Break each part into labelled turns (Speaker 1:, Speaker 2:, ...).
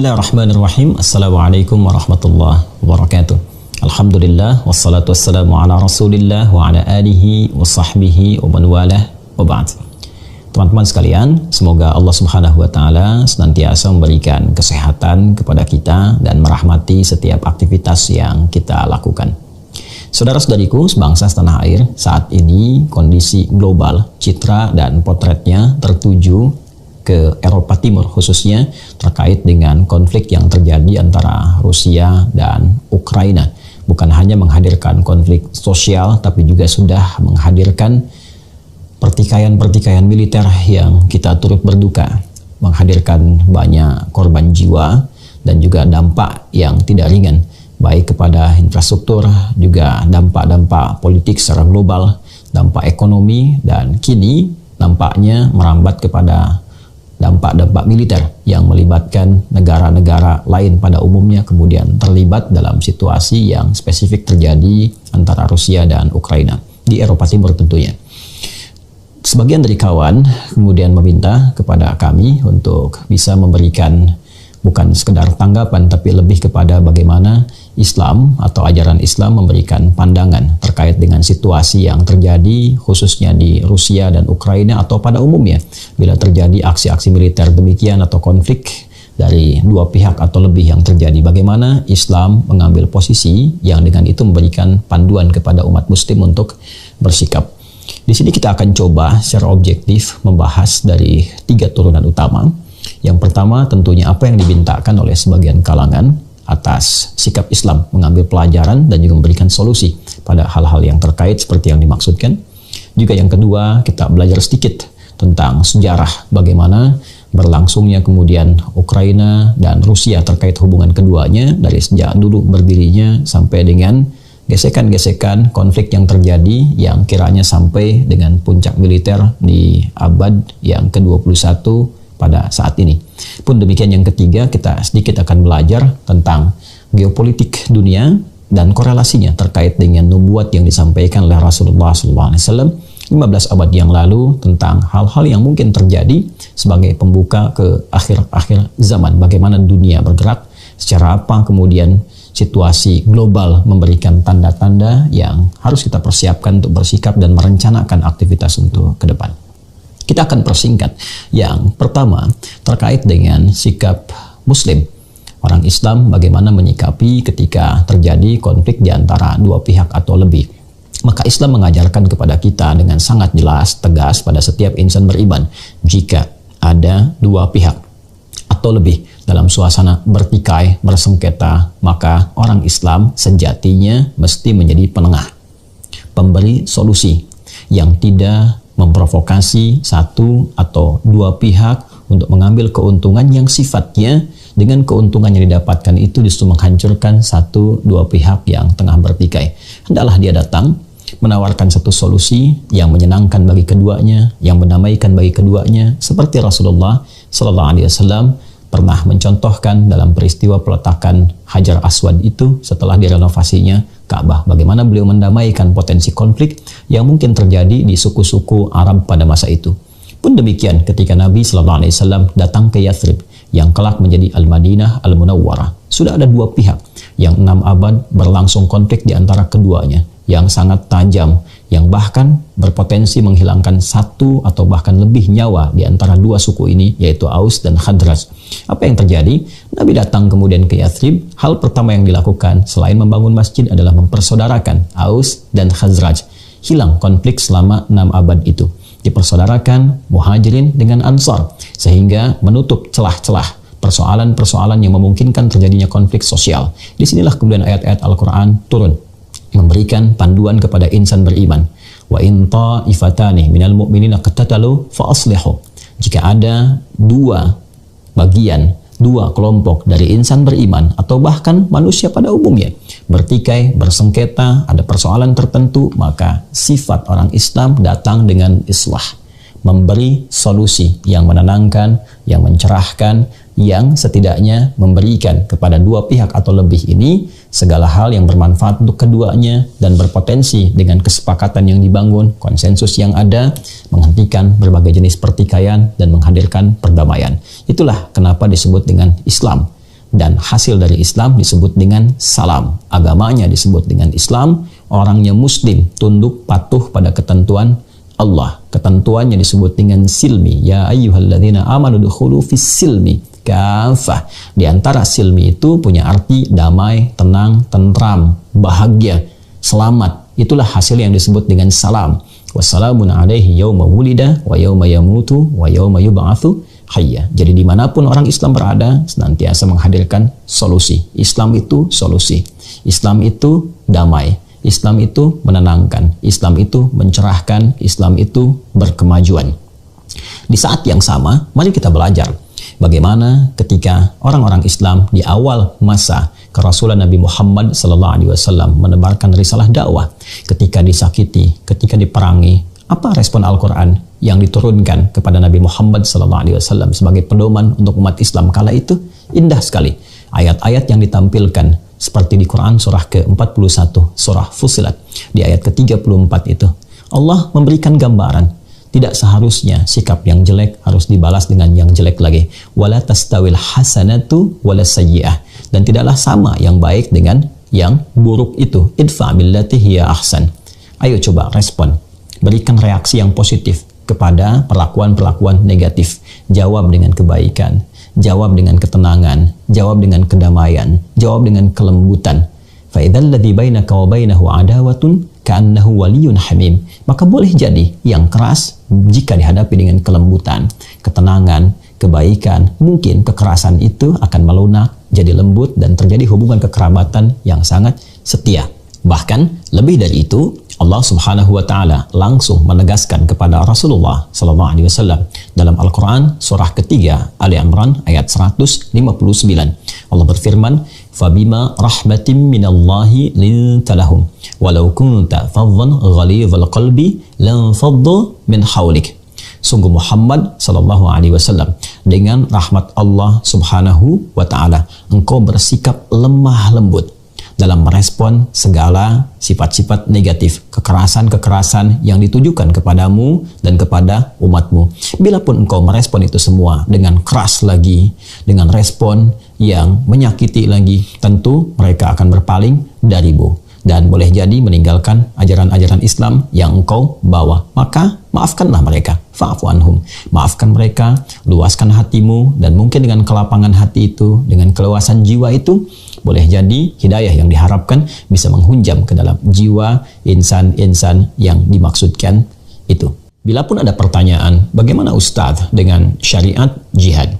Speaker 1: Bismillahirrahmanirrahim. Assalamualaikum warahmatullahi wabarakatuh. Alhamdulillah wassalatu wassalamu ala Rasulillah wa ala alihi wa sahbihi wa man walah wa ba'd. Teman-teman sekalian, semoga Allah Subhanahu wa taala senantiasa memberikan kesehatan kepada kita dan merahmati setiap aktivitas yang kita lakukan. Saudara-saudariku sebangsa setanah air, saat ini kondisi global, citra dan potretnya tertuju ke Eropa Timur, khususnya terkait dengan konflik yang terjadi antara Rusia dan Ukraina. Bukan hanya menghadirkan konflik sosial, tapi juga sudah menghadirkan pertikaian-pertikaian militer yang kita turut berduka, menghadirkan banyak korban jiwa dan juga dampak yang tidak ringan, baik kepada infrastruktur, juga dampak-dampak politik secara global, dampak ekonomi, dan kini nampaknya merambat kepada dampak-dampak militer yang melibatkan negara-negara lain pada umumnya kemudian terlibat dalam situasi yang spesifik terjadi antara Rusia dan Ukraina di Eropa Timur tentunya. Sebagian dari kawan kemudian meminta kepada kami untuk bisa memberikan bukan sekedar tanggapan tapi lebih kepada bagaimana Islam atau ajaran Islam memberikan pandangan terkait dengan situasi yang terjadi khususnya di Rusia dan Ukraina atau pada umumnya bila terjadi aksi-aksi militer demikian atau konflik dari dua pihak atau lebih yang terjadi, bagaimana Islam mengambil posisi yang dengan itu memberikan panduan kepada umat muslim untuk bersikap. Di sini kita akan coba secara objektif membahas dari 3 turunan utama. Yang pertama tentunya apa yang dimintakan oleh sebagian kalangan atas sikap Islam mengambil pelajaran dan juga memberikan solusi pada hal-hal yang terkait seperti yang dimaksudkan. Juga yang kedua, kita belajar sedikit tentang sejarah bagaimana berlangsungnya kemudian Ukraina dan Rusia terkait hubungan keduanya dari sejak dulu berdirinya sampai dengan gesekan-gesekan konflik yang terjadi yang kiranya sampai dengan puncak militer di abad yang ke-21 pada saat ini. Pun demikian yang ketiga, kita sedikit akan belajar tentang geopolitik dunia dan korelasinya terkait dengan nubuat yang disampaikan oleh Rasulullah SAW 15 abad yang lalu tentang hal-hal yang mungkin terjadi sebagai pembuka ke akhir-akhir zaman. Bagaimana dunia bergerak, secara apa kemudian situasi global memberikan tanda-tanda yang harus kita persiapkan untuk bersikap dan merencanakan aktivitas untuk ke depan. Kita akan persingkat. Yang pertama terkait dengan sikap Muslim, orang Islam bagaimana menyikapi ketika terjadi konflik di antara dua pihak atau lebih. Maka Islam mengajarkan kepada kita dengan sangat jelas, tegas pada setiap insan beriman, jika ada dua pihak atau lebih dalam suasana bertikai, bersengketa, maka orang Islam sejatinya mesti menjadi penengah, pemberi solusi yang tidak memprovokasi satu atau dua pihak untuk mengambil keuntungan yang sifatnya dengan keuntungan yang didapatkan itu justru menghancurkan satu dua pihak yang tengah bertikai. Hendaklah dia datang menawarkan satu solusi yang menyenangkan bagi keduanya, yang mendamaikan bagi keduanya, seperti Rasulullah SAW pernah mencontohkan dalam peristiwa peletakan Hajar Aswad itu setelah direnovasinya Ka'bah, bagaimana beliau mendamaikan potensi konflik yang mungkin terjadi di suku-suku Arab pada masa itu. Pun demikian ketika Nabi SAW datang ke Yathrib yang kelak menjadi Al-Madinah Al-Munawwarah, sudah ada dua pihak yang 6 abad berlangsung konflik di antara keduanya yang sangat tajam, yang bahkan berpotensi menghilangkan satu atau bahkan lebih nyawa di antara dua suku ini, yaitu Aus dan Khazraj. Apa yang terjadi? Nabi datang kemudian ke Yathrib. Hal pertama yang dilakukan selain membangun masjid adalah mempersaudarakan Aus dan Khazraj. Hilang konflik selama 6 abad itu. Dipersaudarakan Muhajirin dengan Ansar, sehingga menutup celah-celah persoalan-persoalan yang memungkinkan terjadinya konflik sosial. Disinilah kemudian ayat-ayat Al-Quran turun memberikan panduan kepada insan beriman. Wa in ta'ifatani minal mu'minina qatatalu fa aslihu. Jika ada dua bagian, dua kelompok dari insan beriman atau bahkan manusia pada umumnya bertikai, bersengketa, ada persoalan tertentu, maka sifat orang Islam datang dengan islah, memberi solusi yang menenangkan, yang mencerahkan, yang setidaknya memberikan kepada dua pihak atau lebih ini segala hal yang bermanfaat untuk keduanya dan berpotensi dengan kesepakatan yang dibangun, konsensus yang ada, menghentikan berbagai jenis pertikaian dan menghadirkan perdamaian. Itulah kenapa disebut dengan Islam. dan hasil dari Islam disebut dengan salam. Agamanya disebut dengan Islam, orangnya muslim, tunduk patuh pada ketentuan Allah. Ketentuannya disebut dengan silmi. Ya ayyuhalladzina amanu dukhulu fis silmi kafah. Di antara silmi itu punya arti damai, tenang, tentram, bahagia, selamat. Itulah hasil yang disebut dengan salam. Wassalamun alaihi yawma wulida wa yawma yamutu wa yawma yub'atsu hayya. Jadi dimanapun orang Islam berada, senantiasa menghadirkan solusi. Islam itu solusi. Islam itu damai. Islam itu menenangkan. Islam itu mencerahkan. Islam itu berkemajuan. Di saat yang sama, mari kita belajar bagaimana ketika orang-orang Islam di awal masa kerasulan Nabi Muhammad SAW menebarkan risalah dakwah, ketika disakiti, ketika diperangi, apa respon Al-Quran yang diturunkan kepada Nabi Muhammad SAW sebagai pedoman untuk umat Islam kala itu? Indah sekali. Ayat-ayat yang ditampilkan seperti di Quran surah ke-41, surah Fussilat, di ayat ke-34 itu, Allah memberikan gambaran. Tidak seharusnya sikap yang jelek harus dibalas dengan yang jelek lagi. Wala tastawil hasanatu wala sayyi'ah. Dan tidaklah sama yang baik dengan yang buruk itu. Idfa billati hiya ahsan. Ayo coba respon. Berikan reaksi yang positif kepada perlakuan-perlakuan negatif. Jawab dengan kebaikan. Jawab dengan ketenangan. Jawab dengan kedamaian. Jawab dengan kelembutan. Fa idzal ladzi bainaka wa bainahu adawatun ka'annahu waliyyun hamim. Maka boleh jadi yang keras jika dihadapi dengan kelembutan, ketenangan, kebaikan, mungkin kekerasan itu akan melunak, jadi lembut dan terjadi hubungan kekerabatan yang sangat setia. Bahkan lebih dari itu, Allah Subhanahu wa taala langsung menegaskan kepada Rasulullah sallallahu alaihi wasallam dalam Al-Qur'an surah ketiga Ali Imran ayat 159. Allah berfirman, "Fabima rahmatin minallahi linta lahum walau kunta faddan ghalidhal qalbi lan faddu min hawlik." Sungguh Muhammad sallallahu alaihi wasallam, dengan rahmat Allah Subhanahu wa taala, engkau bersikap lemah lembut dalam merespon segala sifat-sifat negatif, kekerasan-kekerasan yang ditujukan kepadamu dan kepada umatmu. Bilapun engkau merespon itu semua dengan keras lagi, dengan respon yang menyakiti lagi, tentu mereka akan berpaling darimu dan boleh jadi meninggalkan ajaran-ajaran Islam yang engkau bawa. Maka maafkanlah mereka, fa'fu anhum. Maafkan mereka, luaskan hatimu, dan mungkin dengan kelapangan hati itu, dengan keluasan jiwa itu, boleh jadi hidayah yang diharapkan bisa menghunjam ke dalam jiwa insan-insan yang dimaksudkan itu. Bila pun ada pertanyaan, bagaimana Ustadz dengan syariat jihad?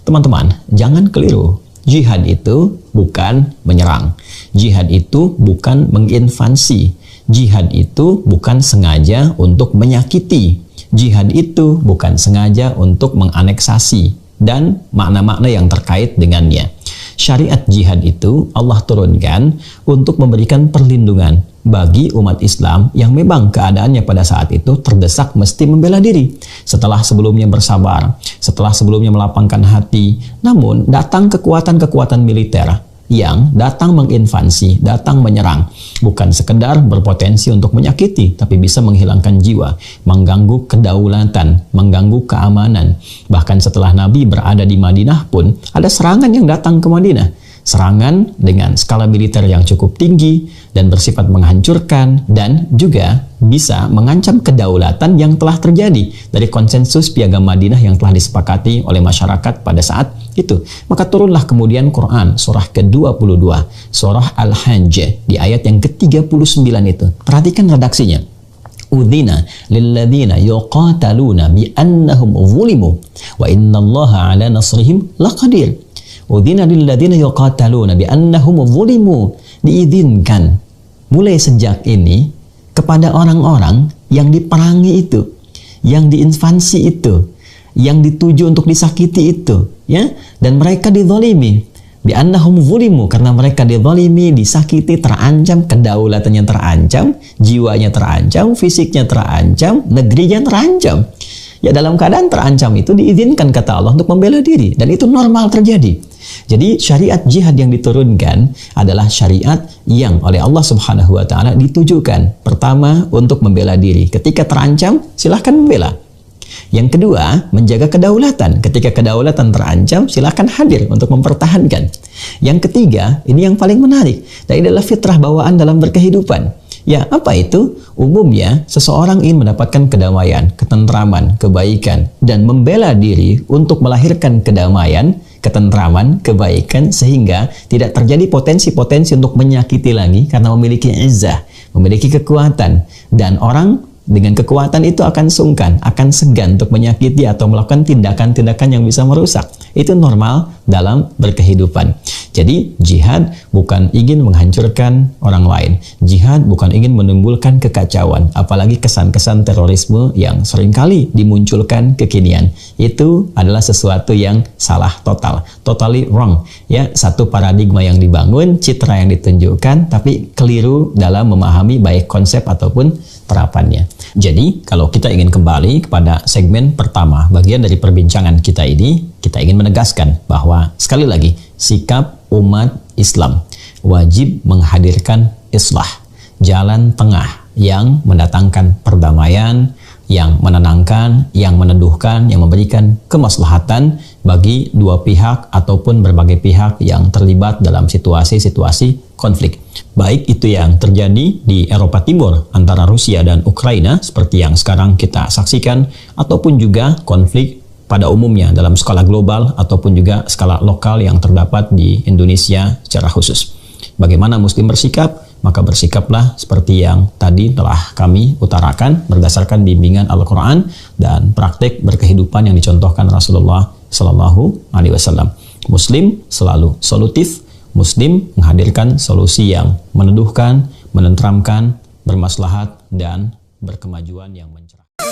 Speaker 1: Teman-teman, jangan keliru. Jihad itu bukan menyerang. Jihad itu bukan menginvasi. Jihad itu bukan sengaja untuk menyakiti. Jihad itu bukan sengaja untuk menganeksasi dan makna-makna yang terkait dengannya. Syariat jihad itu Allah turunkan untuk memberikan perlindungan bagi umat Islam yang memang keadaannya pada saat itu terdesak mesti membela diri. Setelah sebelumnya bersabar, setelah sebelumnya melapangkan hati, namun datang kekuatan-kekuatan militer yang datang menginvasi, datang menyerang, bukan sekedar berpotensi untuk menyakiti, tapi bisa menghilangkan jiwa, mengganggu kedaulatan, mengganggu keamanan. Bahkan setelah Nabi berada di Madinah pun, ada serangan yang datang ke Madinah. Serangan dengan skala militer yang cukup tinggi dan bersifat menghancurkan, dan juga bisa mengancam kedaulatan yang telah terjadi dari konsensus Piagam Madinah yang telah disepakati oleh masyarakat pada saat itu. Maka turunlah kemudian Quran surah ke-22, surah Al-Hajj di ayat yang ke-39 itu. Perhatikan redaksinya. Udzina lilladzina yuqataluna bi annahum zulimu wa innallaha ala nasrihim laqadir. Udzina lilladzina yuqataluna bi annahum zulimu. Diizinkan mulai sejak ini kepada orang-orang yang diperangi itu, yang diinvasi itu, yang dituju untuk disakiti itu, ya, dan mereka dizalimi. Bi annahum zulimu, karena mereka dizalimi, disakiti, terancam, kedaulatannya terancam, jiwanya terancam, fisiknya terancam, negerinya terancam. Ya, dalam keadaan terancam itu diizinkan kata Allah untuk membela diri, dan itu normal terjadi. Jadi syariat jihad yang diturunkan adalah syariat yang oleh Allah Subhanahu wa taala ditujukan pertama untuk membela diri. Ketika terancam, silahkan membela. Yang kedua, menjaga kedaulatan. Ketika kedaulatan terancam, silakan hadir untuk mempertahankan. Yang ketiga, ini yang paling menarik, dan ini adalah fitrah bawaan dalam berkehidupan. Ya, apa itu? Umumnya, seseorang ingin mendapatkan kedamaian, ketentraman, kebaikan, dan membela diri untuk melahirkan kedamaian, ketentraman, kebaikan, sehingga tidak terjadi potensi-potensi untuk menyakiti lagi karena memiliki izzah, memiliki kekuatan, dan orang dengan kekuatan itu akan sungkan, akan segan untuk menyakiti atau melakukan tindakan-tindakan yang bisa merusak. Itu normal dalam berkehidupan. Jadi jihad bukan ingin menghancurkan orang lain. Jihad bukan ingin menimbulkan kekacauan, apalagi kesan-kesan terorisme yang seringkali dimunculkan kekinian. Itu adalah sesuatu yang salah total, totally wrong. Ya, satu paradigma yang dibangun, citra yang ditunjukkan, tapi keliru dalam memahami baik konsep ataupun terapannya. Jadi, kalau kita ingin kembali kepada segmen pertama, bagian dari perbincangan kita ini, kita ingin menegaskan bahwa, sekali lagi, sikap umat Islam wajib menghadirkan islah, jalan tengah yang mendatangkan perdamaian, yang menenangkan, yang meneduhkan, yang memberikan kemaslahatan bagi dua pihak ataupun berbagai pihak yang terlibat dalam situasi-situasi konflik. Baik itu yang terjadi di Eropa Timur antara Rusia dan Ukraina seperti yang sekarang kita saksikan, ataupun juga konflik pada umumnya dalam skala global ataupun juga skala lokal yang terdapat di Indonesia secara khusus. Bagaimana Muslim bersikap? Maka bersikaplah seperti yang tadi telah kami utarakan berdasarkan bimbingan Al-Quran dan praktik berkehidupan yang dicontohkan Rasulullah Sallallahu Alaihi Wasallam. Muslim selalu solutif, Muslim menghadirkan solusi yang meneduhkan, menenteramkan, bermaslahat, dan berkemajuan yang mencerahkan.